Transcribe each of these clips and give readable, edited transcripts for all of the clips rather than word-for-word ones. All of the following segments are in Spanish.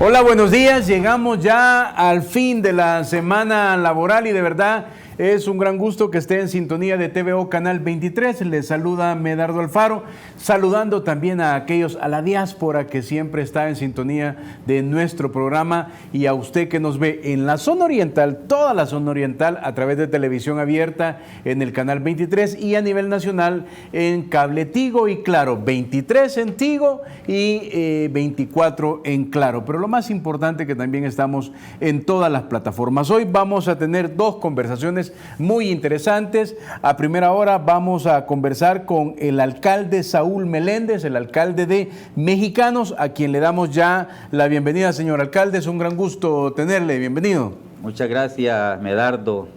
Hola, buenos días. Llegamos ya al fin de la semana laboral y de verdad es un gran gusto que esté en sintonía de TVO Canal 23. Les saluda Medardo Alfaro, saludando también a aquellos, a la diáspora que siempre está en sintonía de nuestro programa y a usted que nos ve en la zona oriental, toda la zona oriental, a través de televisión abierta en el Canal 23 y a nivel nacional en Cable Tigo y Claro, 23 en Tigo y 24 en Claro. Pero lo más importante que también estamos en todas las plataformas. Hoy vamos a tener dos conversaciones muy interesantes. A primera hora vamos a conversar con el alcalde Saúl Meléndez, el alcalde de Mexicanos, a quien le damos ya la bienvenida. Señor alcalde, es un gran gusto tenerle. Bienvenido. Muchas gracias, Medardo.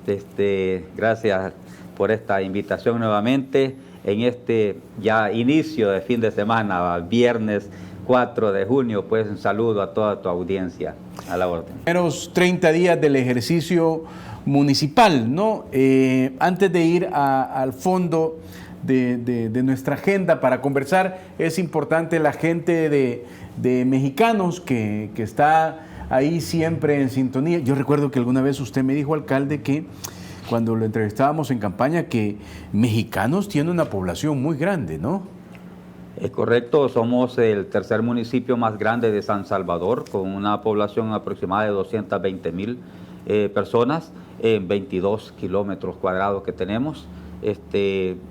Gracias por esta invitación nuevamente en este ya inicio de fin de semana, viernes 4 de junio. Pues un saludo a toda tu audiencia, a la orden. Primeros 30 días del ejercicio municipal, ¿no? Antes de ir al fondo de nuestra agenda para conversar, es importante la gente de Mexicanos que está ahí siempre en sintonía. Yo recuerdo que alguna vez usted me dijo, alcalde, que cuando lo entrevistábamos en campaña, que Mexicanos tiene una población muy grande, ¿no? Es correcto, somos el tercer municipio más grande de San Salvador, con una población aproximada de 220,000 personas en 22 kilómetros cuadrados que tenemos.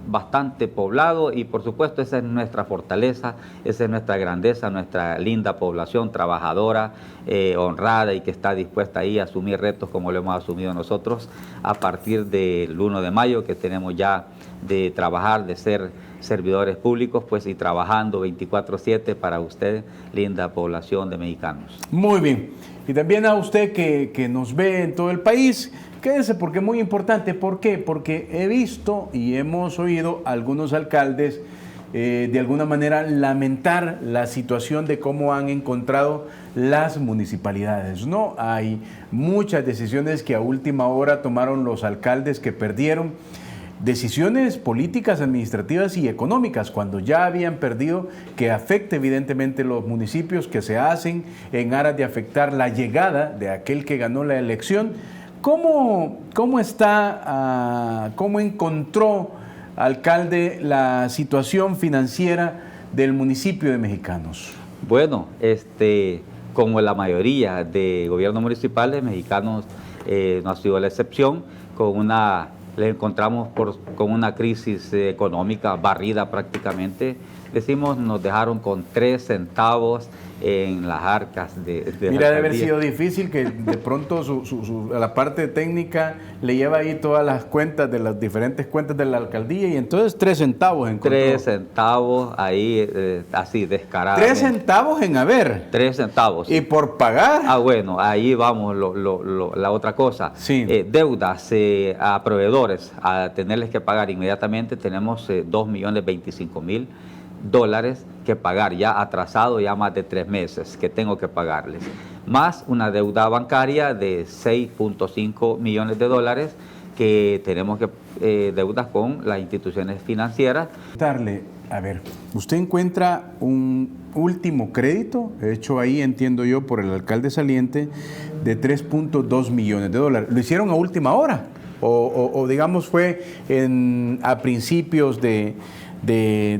Bastante poblado y por supuesto esa es nuestra fortaleza, esa es nuestra grandeza, nuestra linda población trabajadora, honrada y que está dispuesta ahí a asumir retos como lo hemos asumido nosotros a partir del 1 de mayo que tenemos ya de trabajar, de ser servidores públicos, pues y trabajando 24/7 para usted, linda población de Mexicanos. Muy bien. Y también a usted que nos ve en todo el país, quédese porque es muy importante. ¿Por qué? Porque he visto y hemos oído a algunos alcaldes de alguna manera lamentar la situación de cómo han encontrado las municipalidades, ¿no? Hay muchas decisiones que a última hora tomaron los alcaldes que perdieron, decisiones políticas, administrativas y económicas, cuando ya habían perdido, que afecta evidentemente los municipios, que se hacen en aras de afectar la llegada de aquel que ganó la elección. ¿Cómo encontró, alcalde, la situación financiera del municipio de Mexicanos? Bueno, como la mayoría de gobiernos municipales, Mexicanos no ha sido la excepción, le encontramos con una crisis económica barrida prácticamente. Decimos, nos dejaron con 3 centavos en las arcas de Mira, debe haber sido difícil que de pronto la parte técnica le lleva ahí todas las cuentas de las diferentes cuentas de la alcaldía y entonces 3 centavos encontró. 3 centavos ahí, así descarado. 3 centavos en haber. 3 centavos. ¿Y por pagar? Ah, bueno, ahí vamos, la otra cosa. Sí. Deudas a proveedores, a tenerles que pagar inmediatamente, tenemos $2,025,000 que pagar ya atrasado, ya más de 3 meses que tengo que pagarles, más una deuda bancaria de $6.5 millones que tenemos que deudas con las instituciones financieras. A ver, usted encuentra un último crédito hecho ahí, entiendo yo, por el alcalde saliente de $3.2 millones. ¿Lo hicieron a última hora? O digamos fue a principios de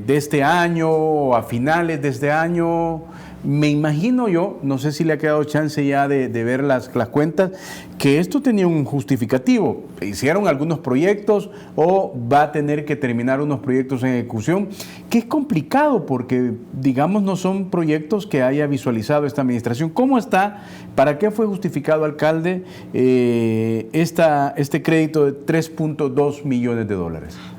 este año o a finales de este año? Me imagino yo, no sé si le ha quedado chance ya de ver las cuentas, que esto tenía un justificativo. ¿Hicieron algunos proyectos o va a tener que terminar unos proyectos en ejecución? Que es complicado porque, digamos, no son proyectos que haya visualizado esta administración. ¿Cómo está? ¿Para qué fue justificado, alcalde, este crédito de $3.2 millones?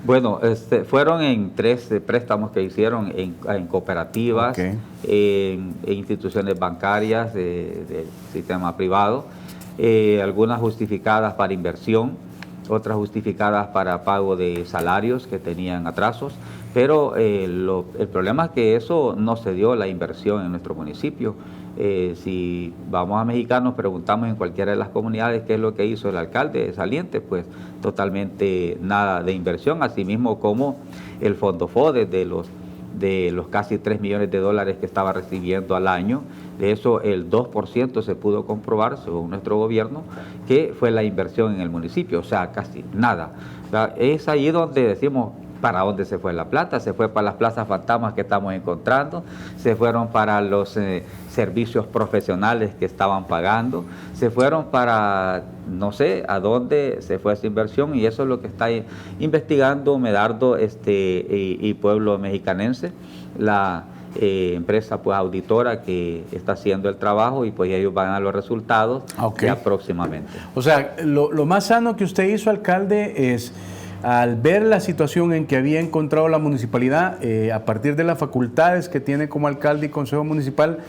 Bueno, fueron en 3 préstamos que hicieron en cooperativas, okay, en instituciones bancarias del sistema privado, algunas justificadas para inversión, otras justificadas para pago de salarios que tenían atrasos, pero el problema es que eso no se dio la inversión en nuestro municipio. Si vamos a Mexicanos, preguntamos en cualquiera de las comunidades qué es lo que hizo el alcalde saliente, pues totalmente nada de inversión, así mismo como el Fondo FODE de los de los casi 3 millones de dólares que estaba recibiendo al año. De eso el 2% se pudo comprobar, según nuestro gobierno, que fue la inversión en el municipio, o sea, casi nada. O sea, es ahí donde decimos, ¿para dónde se fue la plata? Se fue para las plazas fantasmas que estamos encontrando, se fueron para los servicios profesionales que estaban pagando, se fueron para, no sé, a dónde se fue esa inversión, y eso es lo que está investigando Medardo y Pueblo Mexicanense, la empresa pues auditora que está haciendo el trabajo, y pues ellos van a dar los resultados ya próximamente. O sea, lo más sano que usted hizo, alcalde, es, al ver la situación en que había encontrado la municipalidad, a partir de las facultades que tiene como alcalde y consejo municipal,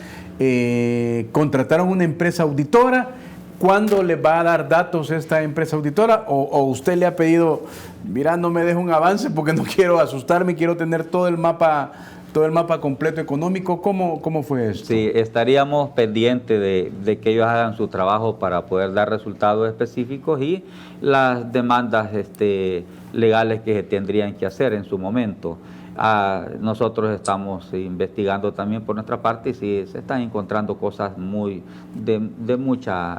contrataron una empresa auditora. ¿Cuándo le va a dar datos esta empresa auditora? ¿O usted le ha pedido, mira, no me deje un avance porque no quiero asustarme, quiero tener todo el mapa completo económico? ¿Cómo fue esto? Sí, estaríamos pendientes de que ellos hagan su trabajo para poder dar resultados específicos y las demandas legales que se tendrían que hacer en su momento. Nosotros estamos investigando también por nuestra parte, y sí, se están encontrando cosas de muchas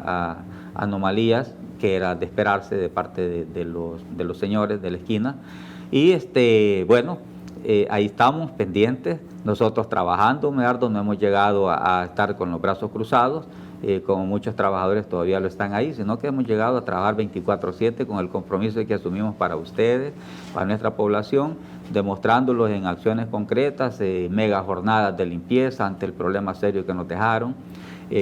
anomalías, que era de esperarse de parte de los señores de la esquina. Y bueno, ahí estamos pendientes, nosotros trabajando, Medardo, no hemos llegado a estar con los brazos cruzados, como muchos trabajadores todavía lo están ahí, sino que hemos llegado a trabajar 24/7 con el compromiso que asumimos para ustedes, para nuestra población, demostrándolos en acciones concretas, mega jornadas de limpieza ante el problema serio que nos dejaron,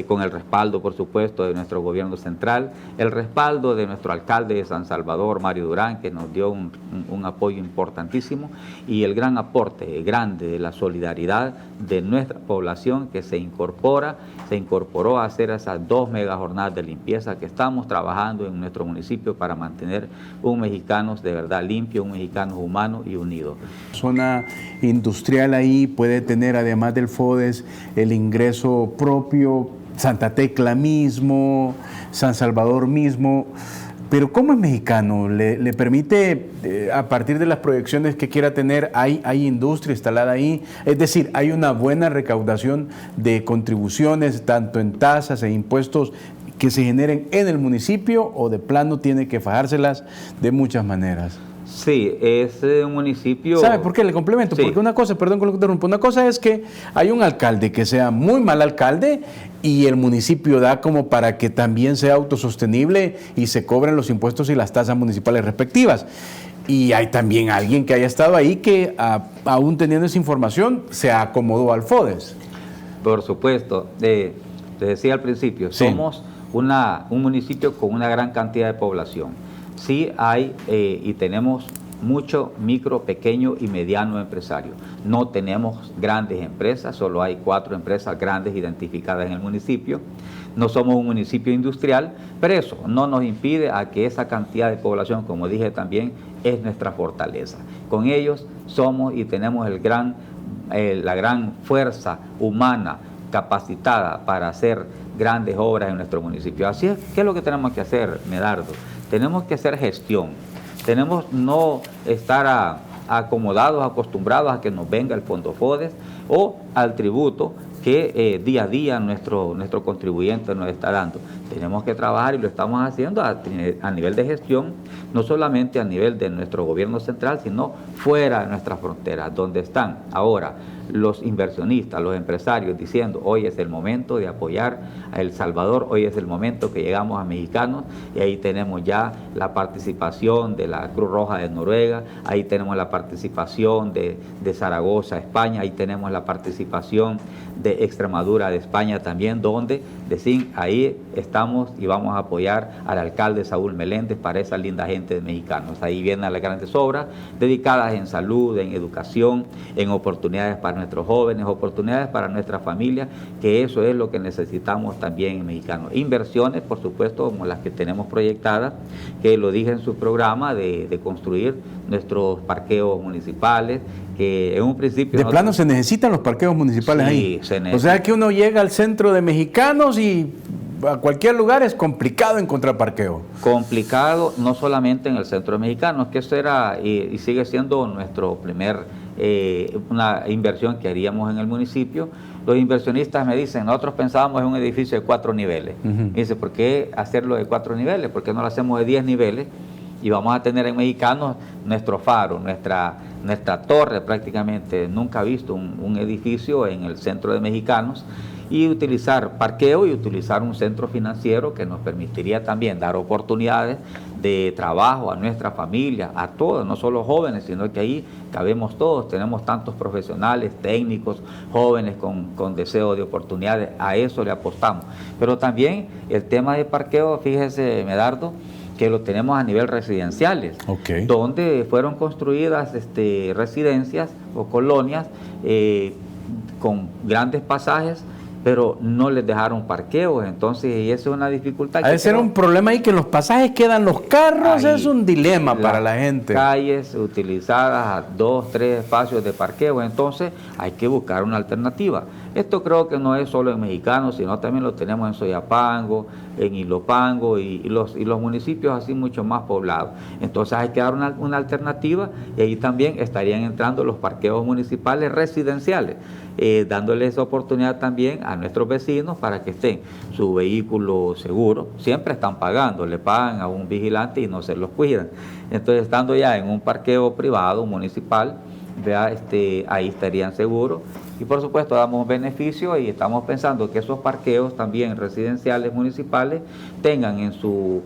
con el respaldo, por supuesto, de nuestro gobierno central, el respaldo de nuestro alcalde de San Salvador, Mario Durán, que nos dio un apoyo importantísimo, y el gran aporte grande de la solidaridad de nuestra población, que se incorporó a hacer esas 2 mega jornadas de limpieza que estamos trabajando en nuestro municipio para mantener un mexicano de verdad limpio, un mexicano humano y unido. Zona industrial ahí puede tener, además del FODES, el ingreso propio, Santa Tecla mismo, San Salvador mismo, pero ¿cómo es mexicano? ¿Le permite, a partir de las proyecciones que quiera tener, hay industria instalada ahí? Es decir, ¿hay una buena recaudación de contribuciones, tanto en tasas e impuestos que se generen en el municipio, o de plano tiene que fajárselas de muchas maneras? Sí, es un municipio... ¿Sabe por qué? Le complemento. Sí. Porque una cosa, perdón que lo interrumpa, una cosa es que hay un alcalde que sea muy mal alcalde y el municipio da como para que también sea autosostenible y se cobren los impuestos y las tasas municipales respectivas. Y hay también alguien que haya estado ahí que, aún teniendo esa información, se acomodó al FODES. Por supuesto. Te decía al principio, sí, somos un municipio con una gran cantidad de población. Sí hay y tenemos mucho micro, pequeño y mediano empresario. No tenemos grandes empresas, solo hay 4 empresas grandes identificadas en el municipio. No somos un municipio industrial, pero eso no nos impide a que esa cantidad de población, como dije también, es nuestra fortaleza. Con ellos somos y tenemos la gran fuerza humana capacitada para hacer grandes obras en nuestro municipio. Así es, ¿qué es lo que tenemos que hacer, Medardo? Tenemos que hacer gestión, tenemos no estar acomodados, acostumbrados a que nos venga el Fondo FODES o al tributo que día a día nuestro contribuyente nos está dando. Tenemos que trabajar, y lo estamos haciendo a nivel de gestión, no solamente a nivel de nuestro gobierno central, sino fuera de nuestras fronteras, donde están ahora los inversionistas, los empresarios, diciendo hoy es el momento de apoyar a El Salvador, hoy es el momento que llegamos a mexicanos, y ahí tenemos ya la participación de la Cruz Roja de Noruega, ahí tenemos la participación de Zaragoza, España, ahí tenemos la participación de Extremadura, de España también, donde ahí estamos y vamos a apoyar al alcalde Saúl Meléndez para esa linda gente de mexicanos. Ahí vienen las grandes obras dedicadas en salud, en educación, en oportunidades para nuestros jóvenes, oportunidades para nuestras familias, que eso es lo que necesitamos también en mexicanos. Inversiones, por supuesto, como las que tenemos proyectadas, que lo dije en su programa, de construir nuestros parqueos municipales, que en un principio... De plano se necesitan los parqueos municipales, sí, ahí. O sea que uno llega al centro de mexicanos y a cualquier lugar es complicado encontrar parqueo. Complicado, no solamente en el centro de Mexicanos, que eso era y sigue siendo nuestro una inversión que haríamos en el municipio. Los inversionistas me dicen, nosotros pensábamos en un edificio de 4 niveles. Dice, ¿por qué hacerlo de 4 niveles? ¿Por qué no lo hacemos de 10 niveles? Y vamos a tener en Mexicanos nuestro faro, nuestra torre prácticamente. Nunca he visto un edificio en el centro de Mexicanos, y utilizar parqueo y utilizar un centro financiero que nos permitiría también dar oportunidades de trabajo a nuestra familia, a todos, no solo jóvenes, sino que ahí cabemos todos, tenemos tantos profesionales, técnicos, jóvenes con deseo de oportunidades, a eso le apostamos. Pero también el tema de parqueo, fíjese, Medardo, que lo tenemos a nivel residenciales, donde fueron construidas residencias o colonias con grandes pasajes, pero no les dejaron parqueos, entonces y eso es una dificultad. Debe ser un problema ahí, que en los pasajes quedan los carros, es un dilema para la gente. Calles utilizadas a 2, 3 espacios de parqueo, entonces hay que buscar una alternativa. Esto creo que no es solo en Mexicanos, sino también lo tenemos en Soyapango, en Ilopango y los municipios así mucho más poblados. Entonces hay que dar una alternativa, y ahí también estarían entrando los parqueos municipales residenciales, dándoles oportunidad también a nuestros vecinos para que estén su vehículo seguro. Siempre están pagando, le pagan a un vigilante y no se los cuidan. Entonces, estando ya en un parqueo privado, municipal, ahí estarían seguros. Y por supuesto damos beneficio, y estamos pensando que esos parqueos también residenciales municipales tengan en su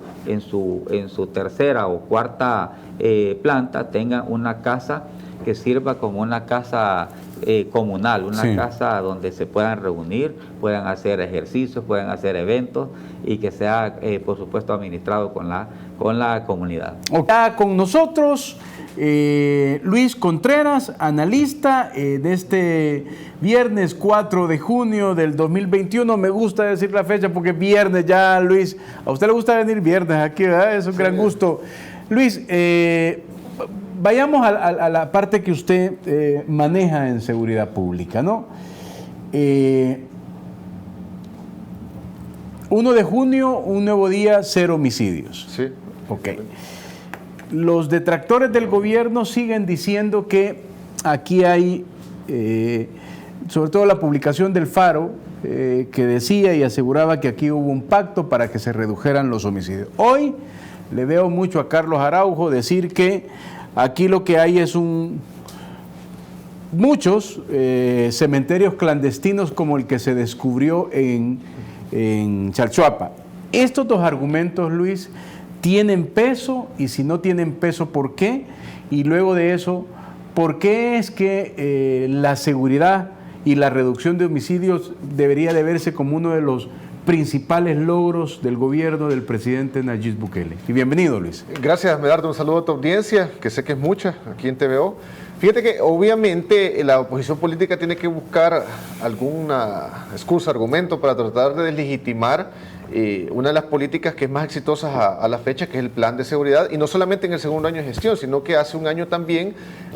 tercera o cuarta planta, tengan una casa que sirva como una casa comunal, una casa donde se puedan reunir, puedan hacer ejercicios, puedan hacer eventos, y que sea por supuesto administrado con la comunidad. Está con nosotros Luis Contreras, analista de este viernes 4 de junio del 2021. Me gusta decir la fecha porque es viernes ya, Luis. A usted le gusta venir viernes aquí, ¿verdad? Es un gran gusto. Luis, vayamos a la parte que usted maneja en seguridad pública, ¿no? 1 de junio, un nuevo día, 0 homicidios. Sí. Ok. Los detractores del gobierno siguen diciendo que aquí hay, sobre todo la publicación del Faro, que decía y aseguraba que aquí hubo un pacto para que se redujeran los homicidios. Hoy le veo mucho a Carlos Araujo decir que aquí lo que hay es muchos cementerios clandestinos como el que se descubrió en Chalchuapa. Estos dos argumentos, Luis, ¿tienen peso? Y si no tienen peso, ¿por qué? Y luego de eso, ¿por qué es que la seguridad y la reducción de homicidios debería de verse como uno de los principales logros del gobierno del presidente Nayib Bukele? Y bienvenido, Luis. Gracias, Medardo. Un saludo a tu audiencia, que sé que es mucha, aquí en TVO. Fíjate que obviamente la oposición política tiene que buscar alguna excusa, argumento para tratar de deslegitimar una de las políticas que es más exitosas a la fecha, que es el plan de seguridad, y no solamente en el segundo año de gestión, sino que hace un año también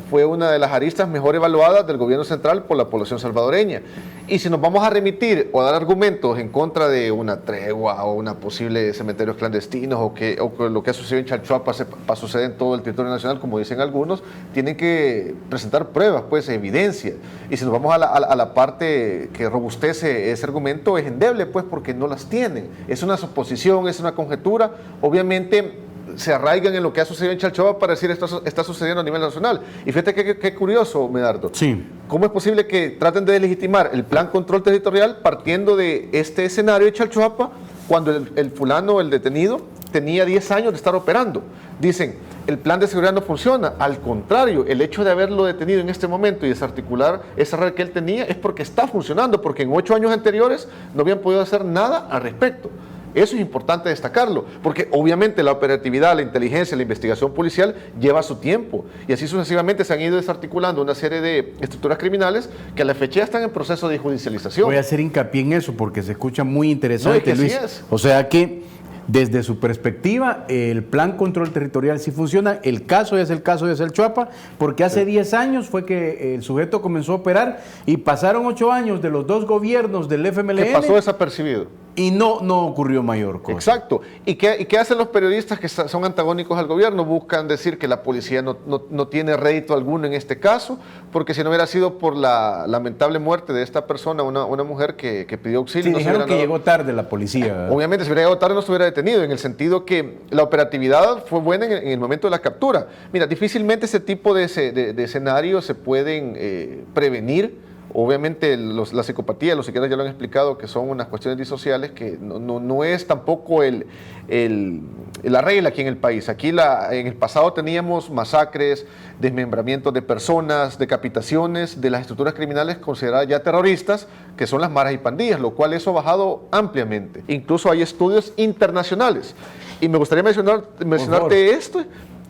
fue una de las aristas mejor evaluadas del gobierno central por la población salvadoreña. Y si nos vamos a remitir o a dar argumentos en contra de una tregua o una posible cementerios clandestinos, o que lo que ha sucedido en Chalchuapa sucede en todo el territorio nacional, como dicen algunos, tienen que presentar pruebas, pues evidencia. Y si nos vamos a la parte que robustece ese argumento, es endeble, pues, porque no las tienen. Es una suposición, es una conjetura. Obviamente se arraigan en lo que ha sucedido en Chalchuapa para decir esto está sucediendo a nivel nacional. Y fíjate qué curioso, Medardo. Sí. ¿Cómo es posible que traten de deslegitimar el plan control territorial partiendo de este escenario de Chalchuapa, cuando el detenido, tenía 10 años de estar operando? Dicen, el plan de seguridad no funciona. Al contrario, el hecho de haberlo detenido en este momento y desarticular esa red que él tenía es porque está funcionando, porque en 8 años anteriores no habían podido hacer nada al respecto. Eso es importante destacarlo, porque obviamente la operatividad, la inteligencia, la investigación policial lleva su tiempo, y así sucesivamente se han ido desarticulando una serie de estructuras criminales que a la fecha ya están en proceso de judicialización. Voy a hacer hincapié en eso porque se escucha muy interesante, No, Luis. O sea que desde su perspectiva, el plan control territorial sí funciona. El caso es el caso de Chalchuapa, porque hace 10 años fue que el sujeto comenzó a operar y pasaron 8 años de los dos gobiernos del FMLN. Que pasó desapercibido. Y no ocurrió mayor cosa. Exacto. ¿Y qué hacen los periodistas que son antagónicos al gobierno? Buscan decir que la policía no tiene rédito alguno en este caso, porque si no hubiera sido por la lamentable muerte de esta persona, una mujer que pidió auxilio. Sí, no dijeron que llegó tarde la policía, ¿verdad? Obviamente, si hubiera llegado tarde no se hubiera detenido, en el sentido que la operatividad fue buena en el momento de la captura. Mira, difícilmente ese tipo de escenarios se pueden prevenir. Obviamente la psicopatía, los psiquiatras ya lo han explicado, que son unas cuestiones disociales que no es tampoco la regla aquí en el país. Aquí en el pasado teníamos masacres, desmembramientos de personas, decapitaciones de las estructuras criminales consideradas ya terroristas, que son las maras y pandillas, lo cual eso ha bajado ampliamente. Incluso hay estudios internacionales. Y me gustaría mencionarte esto.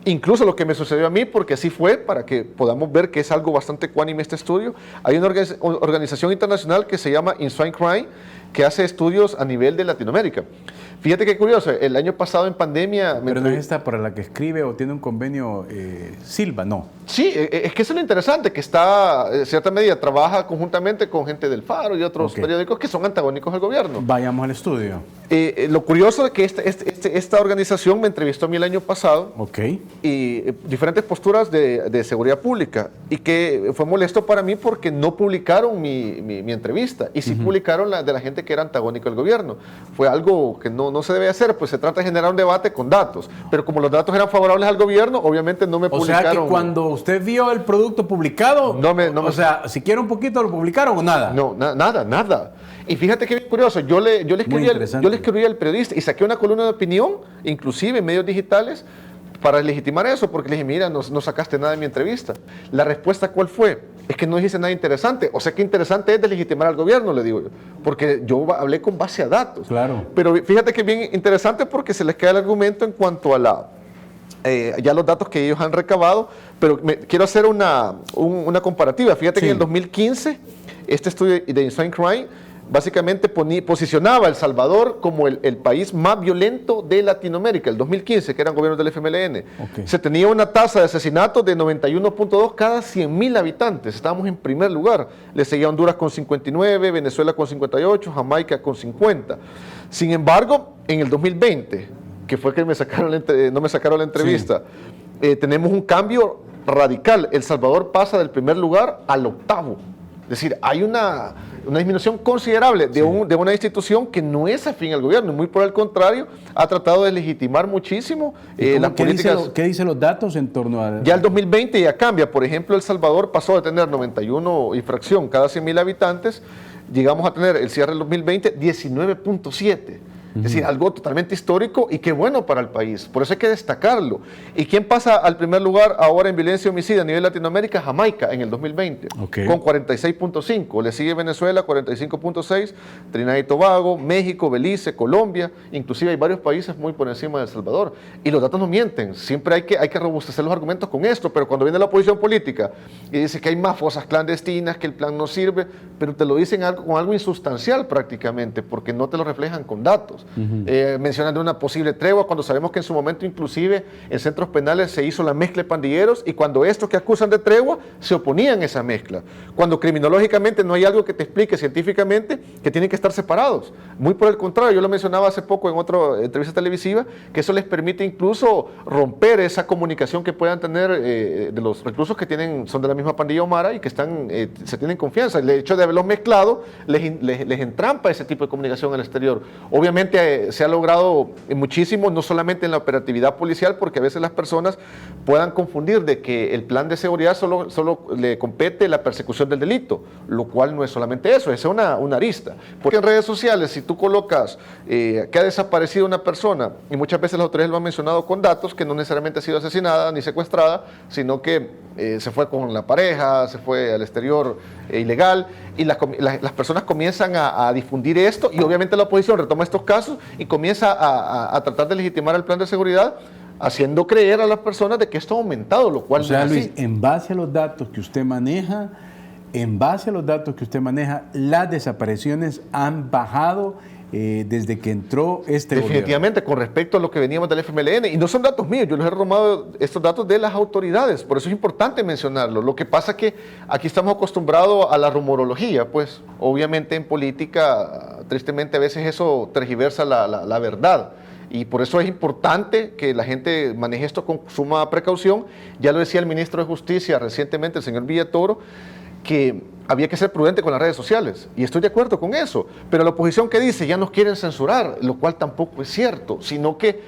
Incluso lo que me sucedió a mí, porque así fue, para que podamos ver que es algo bastante ecuánime este estudio. Hay una organización internacional que se llama In Swine Crime, que hace estudios a nivel de Latinoamérica. Fíjate qué curioso, el año pasado en pandemia... Pero no es esta para la que escribe o tiene un convenio Silva, no. Sí, es que eso es lo interesante, que está, en cierta medida, trabaja conjuntamente con gente del Faro y otros periódicos que son antagónicos al gobierno. Vayamos al estudio. Lo curioso es que esta organización me entrevistó a mí el año pasado y diferentes posturas de seguridad pública, y que fue molesto para mí porque no publicaron mi entrevista, y sí publicaron la de la gente que era antagónico al gobierno. Fue algo que no se debe hacer, pues se trata de generar un debate con datos, pero como los datos eran favorables al gobierno, obviamente no me publicaron. O sea que cuando usted vio el producto publicado, o sea, si quiere un poquito lo publicaron o nada. No, nada. Y fíjate que bien curioso, yo le escribí al periodista y saqué una columna de opinión, inclusive en medios digitales, para legitimar eso, porque le dije, mira, no sacaste nada de mi entrevista. La respuesta, ¿cuál fue? Es que no dijiste nada interesante. O sea, qué interesante es deslegitimar al gobierno, le digo yo, porque yo hablé con base a datos. Claro. Pero fíjate que bien interesante, porque se les queda el argumento en cuanto a ya los datos que ellos han recabado, pero quiero hacer una comparativa. Fíjate que en el 2015, este estudio de In Swine Crime básicamente posicionaba a El Salvador como el país más violento de Latinoamérica, el 2015, que eran gobiernos del FMLN. Se tenía una tasa de asesinatos de 91.2 cada 100.000 habitantes. Estábamos en primer lugar. Le seguía Honduras con 59, Venezuela con 58, Jamaica con 50. Sin embargo, en el 2020, que fue que no me sacaron la entrevista, tenemos un cambio radical. El Salvador pasa del primer lugar al octavo. Es decir, hay una disminución considerable de una institución que no es afín al gobierno, muy por el contrario, ha tratado de legitimar muchísimo las políticas. ¿Qué dicen los datos en torno a...? Ya el 2020 ya cambia. Por ejemplo, El Salvador pasó de tener 91 infracción cada 100.000 habitantes, llegamos a tener el cierre del 2020 19.7. Es decir, algo totalmente histórico y qué bueno para el país. Por eso hay que destacarlo. ¿Y quién pasa al primer lugar ahora en violencia y homicidio a nivel Latinoamérica? Jamaica en el 2020, con 46.5. Le sigue Venezuela, 45.6. Trinidad y Tobago, México, Belice, Colombia. Inclusive hay varios países muy por encima de El Salvador. Y los datos no mienten. Siempre hay que robustecer los argumentos con esto. Pero cuando viene la oposición política y dice que hay más fosas clandestinas, que el plan no sirve, pero te lo dicen con algo insustancial prácticamente, porque no te lo reflejan con datos. Mencionan de una posible tregua cuando sabemos que en su momento inclusive en centros penales se hizo la mezcla de pandilleros, y cuando estos que acusan de tregua se oponían a esa mezcla, cuando criminológicamente no hay algo que te explique científicamente que tienen que estar separados. Muy por el contrario, yo lo mencionaba hace poco en otra entrevista televisiva, que eso les permite incluso romper esa comunicación que puedan tener de los reclusos que son de la misma pandilla Omara y que se tienen confianza. El hecho de haberlos mezclado les entrampa ese tipo de comunicación al exterior. Obviamente se ha logrado muchísimo, no solamente en la operatividad policial, porque a veces las personas puedan confundir de que el plan de seguridad solo le compete la persecución del delito, lo cual no es solamente eso, es una arista. Porque en redes sociales, si tú colocas que ha desaparecido una persona, y muchas veces las autoridades lo han mencionado con datos, que no necesariamente ha sido asesinada ni secuestrada, sino que se fue con la pareja, se fue al exterior ilegal, y las personas comienzan a difundir esto, y obviamente la oposición retoma estos casos y comienza a tratar de legitimar el plan de seguridad, haciendo creer a las personas de que esto ha aumentado, lo cual no es así. Luis, en base a los datos que usted maneja, las desapariciones han bajado desde que entró este Definitivamente, gobierno. con respecto a lo que veníamos del FMLN, y no son datos míos, yo les he tomado estos datos de las autoridades, por eso es importante mencionarlo. Lo que pasa es que aquí estamos acostumbrados a la rumorología, pues obviamente en política, tristemente a veces eso tergiversa la verdad. Y por eso es importante que la gente maneje esto con suma precaución. Ya lo decía el ministro de Justicia recientemente, el señor Villatoro, que había que ser prudente con las redes sociales. Y estoy de acuerdo con eso. Pero la oposición que dice, ya nos quieren censurar, lo cual tampoco es cierto, sino que...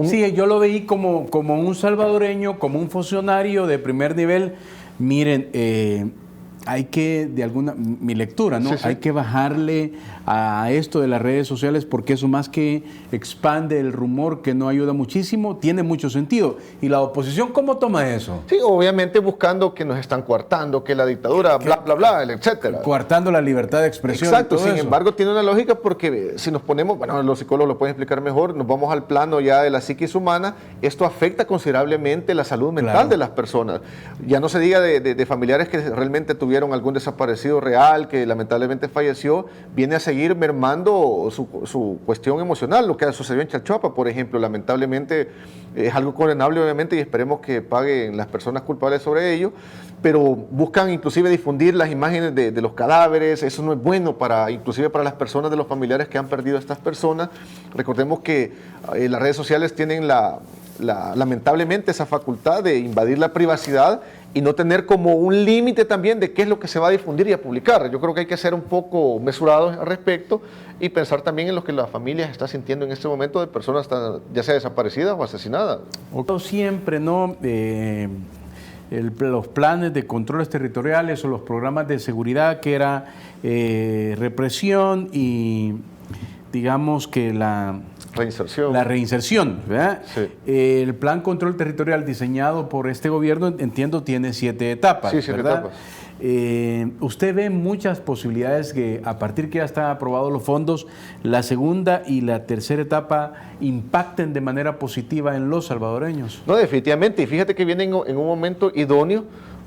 Sí, yo lo veí como un salvadoreño, como un funcionario de primer nivel. Miren, hay que, mi lectura, ¿no? Sí, sí. Hay que bajarle a esto de las redes sociales porque eso más que expande el rumor que no ayuda muchísimo, tiene mucho sentido. ¿Y la oposición cómo toma eso? Sí, obviamente buscando que nos están coartando, que la dictadura, bla, bla, bla, etcétera. Coartando la libertad de expresión. Exacto, y todo sin eso. embargo tiene una lógica porque si nos ponemos, bueno, los psicólogos lo pueden explicar mejor, nos vamos al plano ya de la psiquis humana, esto afecta considerablemente la salud mental Claro. de las personas. Ya no se diga de familiares que realmente tuvieron algún desaparecido real, que lamentablemente falleció, viene a seguir mermando su cuestión emocional. Lo que sucedió en Chalchuapa, por ejemplo, lamentablemente es algo condenable obviamente y esperemos que paguen las personas culpables sobre ello, pero buscan inclusive difundir las imágenes de los cadáveres. Eso no es bueno inclusive para las personas de los familiares que han perdido a estas personas. Recordemos que las redes sociales tienen lamentablemente esa facultad de invadir la privacidad y no tener como un límite también de qué es lo que se va a difundir y a publicar. Yo creo que hay que ser un poco mesurados al respecto y pensar también en lo que la familia está sintiendo en este momento de personas ya sea desaparecidas o asesinadas. Siempre, ¿no? Los planes de controles territoriales o los programas de seguridad que era represión y digamos que la reinserción, ¿verdad? Sí. El plan control territorial diseñado por este gobierno, entiendo, tiene 7 etapas. Sí, 7 ¿verdad? etapas. Usted ve muchas posibilidades que a partir que ya están aprobados los fondos, la segunda y la tercera etapa impacten de manera positiva en los salvadoreños. No, definitivamente. Y fíjate que viene en un momento idóneo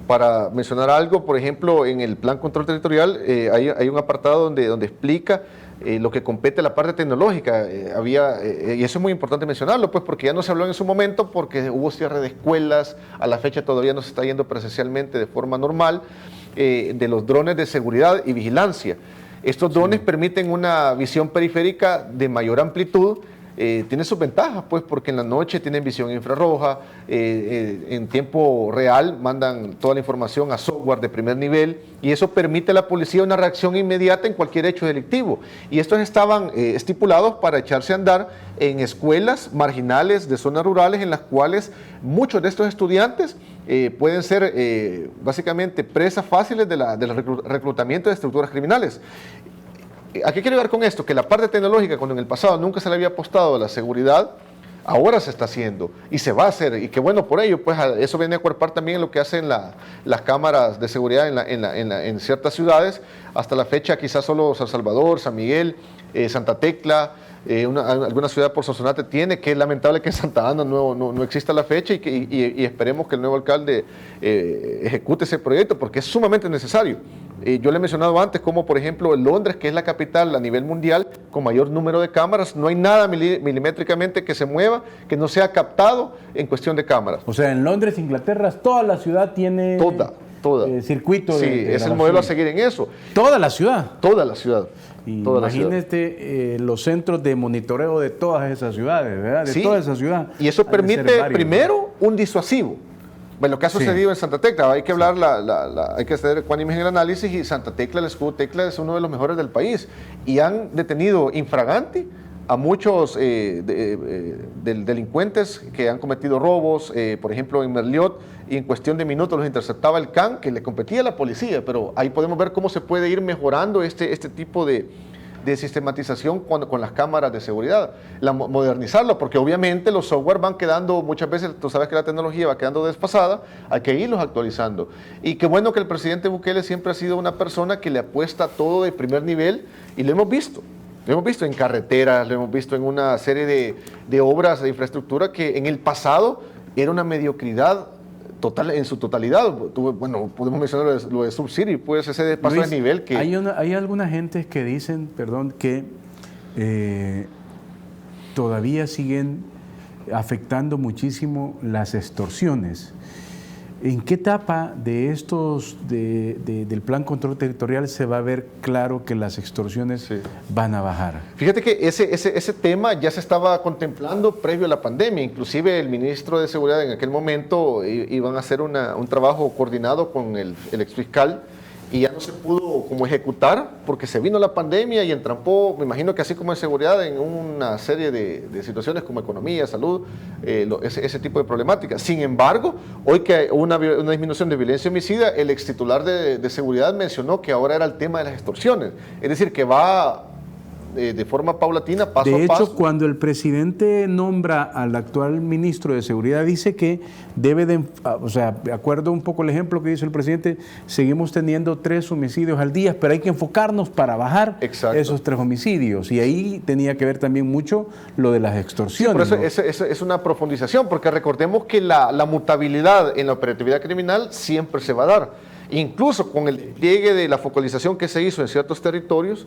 para mencionar algo. Por ejemplo, en el plan control territorial hay un apartado donde explica lo que compete a la parte tecnológica. Y eso es muy importante mencionarlo, pues porque ya no se habló en su momento, porque hubo cierre de escuelas, a la fecha todavía no se está yendo presencialmente de forma normal, de los drones de seguridad y vigilancia. Estos drones permiten una visión periférica de mayor amplitud. Tiene sus ventajas, pues, porque en la noche tienen visión infrarroja, en tiempo real mandan toda la información a software de primer nivel y eso permite a la policía una reacción inmediata en cualquier hecho delictivo. Y estos estaban estipulados para echarse a andar en escuelas marginales de zonas rurales en las cuales muchos de estos estudiantes pueden ser básicamente presas fáciles del reclutamiento de estructuras criminales. ¿A qué quiero llegar con esto? Que la parte tecnológica, cuando en el pasado nunca se le había apostado a la seguridad, ahora se está haciendo y se va a hacer. Y qué bueno por ello, pues eso viene a cuerpar también lo que hacen las cámaras de seguridad en ciertas ciudades. Hasta la fecha quizás solo San Salvador, San Miguel, Santa Tecla, alguna ciudad por Sonsonate tiene, que es lamentable que en Santa Ana no exista la fecha y esperemos que el nuevo alcalde ejecute ese proyecto porque es sumamente necesario. Yo le he mencionado antes como, por ejemplo, Londres, que es la capital a nivel mundial con mayor número de cámaras, no hay nada milimétricamente que se mueva que no sea captado en cuestión de cámaras. O sea, en Londres, Inglaterra, toda la ciudad tiene circuito sí, de es el modelo a seguir en eso. ¿Toda la ciudad? Toda la ciudad. Imagínate los centros de monitoreo de todas esas ciudades, ¿verdad? De toda esa ciudad. Y eso permite, primero, un disuasivo. Bueno, lo que ha sucedido en Santa Tecla, hay que hablar, hay que hacer ecuánime en el análisis y Santa Tecla, el escudo Tecla es uno de los mejores del país y han detenido infraganti a muchos delincuentes que han cometido robos, por ejemplo en Merliot, y en cuestión de minutos los interceptaba el CAN, que le competía a la policía, pero ahí podemos ver cómo se puede ir mejorando este tipo de sistematización con las cámaras de seguridad, modernizarlo, porque obviamente los software van quedando, muchas veces tú sabes que la tecnología va quedando desfasada, hay que irlos actualizando. Y qué bueno que el presidente Bukele siempre ha sido una persona que le apuesta todo de primer nivel y lo hemos visto. Lo hemos visto en carreteras, lo hemos visto en una serie de obras de infraestructura que en el pasado era una mediocridad total, en su totalidad. Bueno, podemos mencionar lo de Subcity, pues ese paso de nivel que... Hay alguna gente que dicen, perdón, que todavía siguen afectando muchísimo las extorsiones. ¿En qué etapa de estos del plan control territorial se va a ver claro que las extorsiones van a bajar? Fíjate que ese tema ya se estaba contemplando previo a la pandemia. Inclusive el ministro de Seguridad en aquel momento iban a hacer un trabajo coordinado con el exfiscal, y ya no se pudo como ejecutar porque se vino la pandemia y entrampó, me imagino que así como en seguridad, en una serie de situaciones como economía, salud, ese tipo de problemáticas. Sin embargo, hoy que hay una disminución de violencia homicida, el extitular de seguridad mencionó que ahora era el tema de las extorsiones. Es decir, que va de forma paulatina, paso a paso. De hecho, cuando el presidente nombra al actual ministro de Seguridad, dice que debe de, o sea, de acuerdo un poco el ejemplo que dice el presidente, seguimos teniendo 3 homicidios al día, pero hay que enfocarnos para bajar esos 3 homicidios. Y ahí tenía que ver también mucho lo de las extorsiones. Sí, por eso es una profundización, porque recordemos que la mutabilidad en la operatividad criminal siempre se va a dar. Incluso con el despliegue de la focalización que se hizo en ciertos territorios,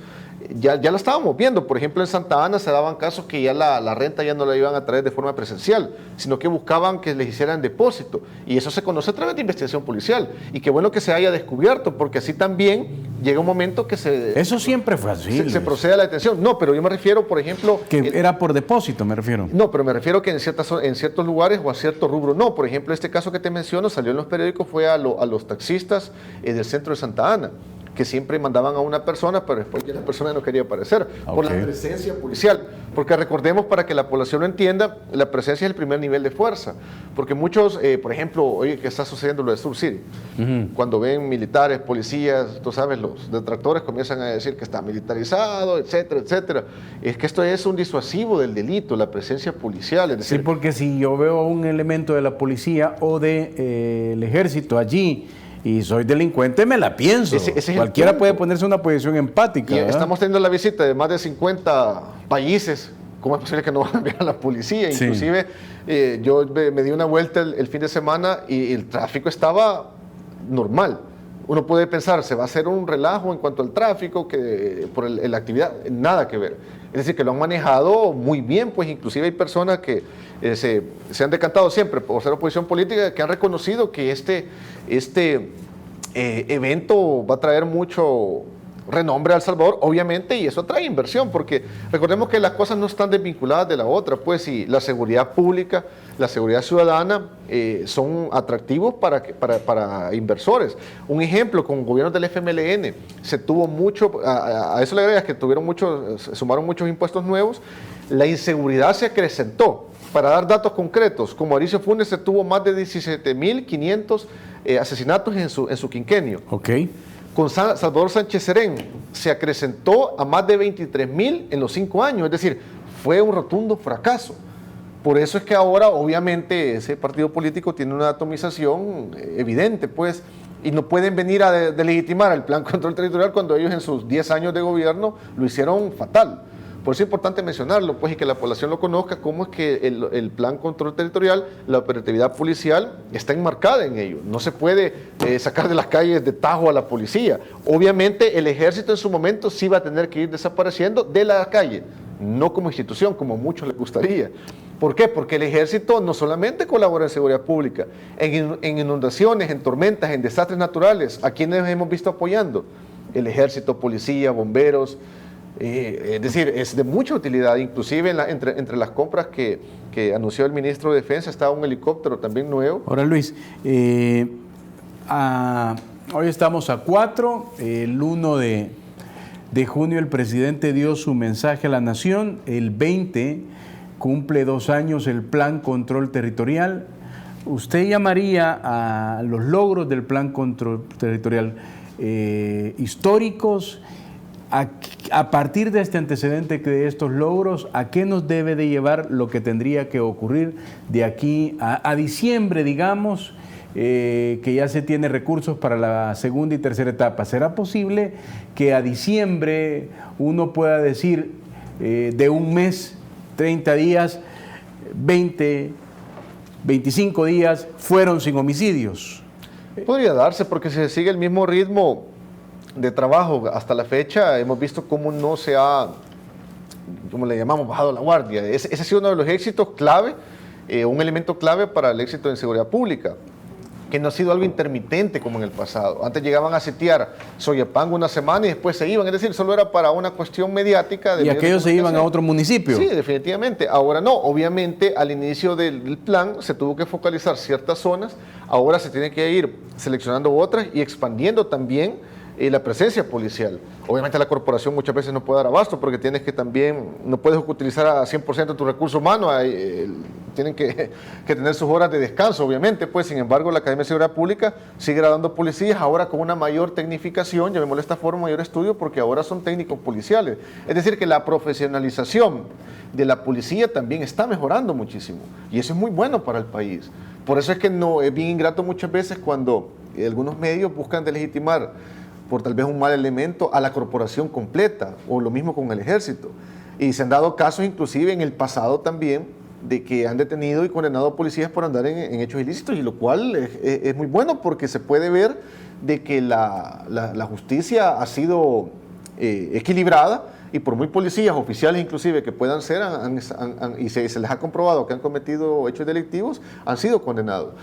ya la estábamos viendo. Por ejemplo, en Santa Ana se daban casos que ya la renta ya no la iban a traer de forma presencial, sino que buscaban que les hicieran depósito. Y eso se conoce a través de investigación policial. Y qué bueno que se haya descubierto, porque así también llega un momento que se... Eso siempre fue así. Se procede a la detención. No, pero yo me refiero, por ejemplo... Que era por depósito, me refiero. No, pero me refiero que en ciertos lugares o a cierto rubro no. Por ejemplo, este caso que te menciono salió en los periódicos, fue a los taxistas del centro de Santa Ana, que siempre mandaban a una persona, pero después ya la persona no quería aparecer, por la presencia policial. Porque recordemos, para que la población lo entienda, la presencia es el primer nivel de fuerza. Porque muchos, por ejemplo, hoy que está sucediendo lo de Sur City, cuando ven militares, policías, tú sabes, los detractores comienzan a decir que está militarizado, etcétera, etcétera. Es que esto es un disuasivo del delito, la presencia policial. Es decir, sí, porque si yo veo un elemento de la policía o del ejército allí, y soy delincuente, me la pienso. Cualquiera puede ponerse en una posición empática. Y estamos teniendo la visita de más de 50 países. ¿Cómo es posible que no van a enviar a la policía? Sí. Inclusive, yo me di una vuelta el fin de semana y el tráfico estaba normal. Uno puede pensar, se va a hacer un relajo en cuanto al tráfico, que por la actividad, nada que ver. Es decir, que lo han manejado muy bien, pues inclusive hay personas que se han decantado siempre por ser oposición política, que han reconocido que este evento va a traer mucho renombre a El Salvador, obviamente, y eso trae inversión, porque recordemos que las cosas no están desvinculadas de la otra, pues si la seguridad pública, la seguridad ciudadana son atractivos para inversores. Un ejemplo, con gobiernos del FMLN se tuvo mucho, a eso le agregas que sumaron muchos impuestos nuevos, la inseguridad se acrecentó. Para dar datos concretos, con Mauricio Funes se tuvo más de 17.500 asesinatos en su quinquenio. Con Salvador Sánchez Serén se acrecentó a más de 23.000 en los 5 años, es decir, fue un rotundo fracaso. Por eso es que ahora, obviamente, ese partido político tiene una atomización evidente, pues, y no pueden venir a delegitimar el plan control territorial cuando ellos en sus 10 años de gobierno lo hicieron fatal. Por eso es importante mencionarlo, pues, y que la población lo conozca, cómo es que el plan control territorial, la operatividad policial está enmarcada en ello. No se puede sacar de las calles de tajo a la policía. Obviamente el ejército en su momento sí va a tener que ir desapareciendo de la calle, no como institución, como a muchos les gustaría. ¿Por qué? Porque el ejército no solamente colabora en seguridad pública, en inundaciones, en tormentas, en desastres naturales. ¿A quiénes hemos visto apoyando? El ejército, policía, bomberos. Es decir, es de mucha utilidad. Inclusive entre las compras que anunció el ministro de Defensa estaba un helicóptero también nuevo. Ahora, Luis, hoy estamos a 4, el 1 de junio el presidente dio su mensaje a la nación, el 20 cumple 2 años el plan control territorial. ¿Usted llamaría a los logros del plan control territorial históricos? A partir de este antecedente de estos logros, ¿a qué nos debe de llevar lo que tendría que ocurrir de aquí a diciembre, digamos, que ya se tiene recursos para la segunda y tercera etapa? ¿Será posible que a diciembre uno pueda decir de un mes, 30 días, 20, 25 días fueron sin homicidios? Podría darse, porque si se sigue el mismo ritmo de trabajo hasta la fecha, hemos visto cómo no se ha como le llamamos, bajado la guardia. Ese ha sido uno de los éxitos clave, un elemento clave para el éxito en seguridad pública, que no ha sido algo intermitente como en el pasado. Antes llegaban a sitiar Soyapango una semana y después se iban, es decir, solo era para una cuestión mediática. Y aquellos se iban a otro municipio. Sí, definitivamente. Ahora no, obviamente al inicio del plan se tuvo que focalizar ciertas zonas, ahora se tiene que ir seleccionando otras y expandiendo también la presencia policial. Obviamente la corporación muchas veces no puede dar abasto porque tienes que también, no puedes utilizar a 100% tu recurso humano, tienen que tener sus horas de descanso, obviamente, pues sin embargo la Academia de Seguridad Pública sigue dando policías ahora con una mayor tecnificación, llamémosle de esta forma, mayor estudio, porque ahora son técnicos policiales. Es decir, que la profesionalización de la policía también está mejorando muchísimo y eso es muy bueno para el país. Por eso es que no es bien ingrato muchas veces cuando algunos medios buscan delegitimar por tal vez un mal elemento a la corporación completa, o lo mismo con el ejército. Y se han dado casos inclusive en el pasado también de que han detenido y condenado a policías por andar en hechos ilícitos, y lo cual es muy bueno porque se puede ver de que la justicia ha sido equilibrada, y por muy policías, oficiales inclusive que puedan ser, y se les ha comprobado que han cometido hechos delictivos, han sido condenados.